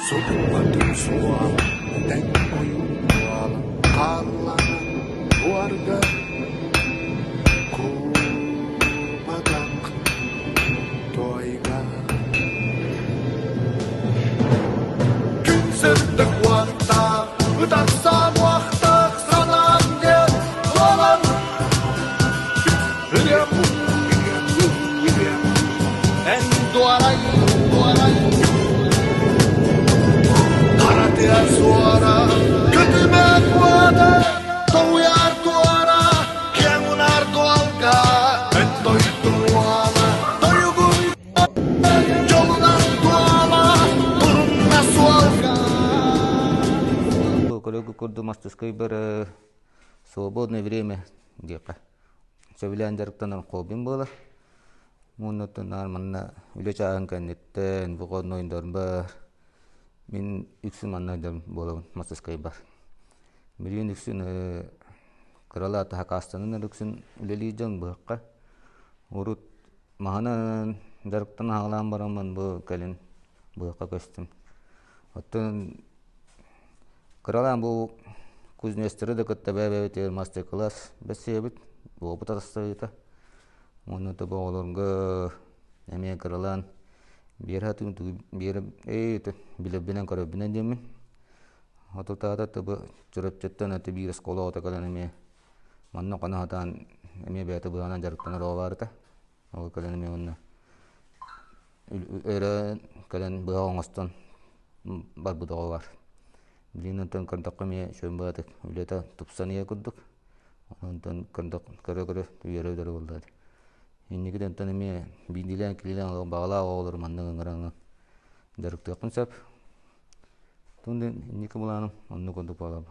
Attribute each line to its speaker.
Speaker 1: Sokmadım sual, den oyun dual, kallanan keluarga, kumadak toiga. Künsertek wakta, utak sam wakta, salam dia, salam. En duaray. Karatea suara, kötüme kuada, touyar tuara, kiangunar tualga, en toituala, toyugun jolunar tuala, turunna sualga.
Speaker 2: Коллегу Курдумастыской бір свободное время дека. Сөйлән жарықтан қолбин бола. Мұнытын арманна үлі чағын кәнеттен бұғын ойындарын бар. Мен үксін маннайдан болауын Мастыской бар. Миллион үксін қырала атақа астанын үксін үлелі жан бұққа. Орут мағанан жарықтан ағылан барамын бұл кәлін бұққа көстім. Оттын Кыралан бұл кузнестері де көтті бәбәбетер мастер-класс бәсебет, бұл бұтатыстайыта. Оныты бұғылырға әме кыралан бер хатын бері білебінен көрөбінен демін. Отутағата бұл жүріп жеттен әті бір скола отақалан әме манна қана хатан әме бәті бұғанан жарықтан роға барыта. Ол кәлен әме онына өрі кәлен бұға оңыстан бар бұдығы бар. Билинантан кырдакка ме шөмбатык үлета тупсания курдук. Онтан кырдак көрө үйөрөдөр болду. Иннигиден тан ме бидилен килен багала олор мандын ыңыраңы. Дөрүктө кынсап. Тунден инники буланым онну курдук бала.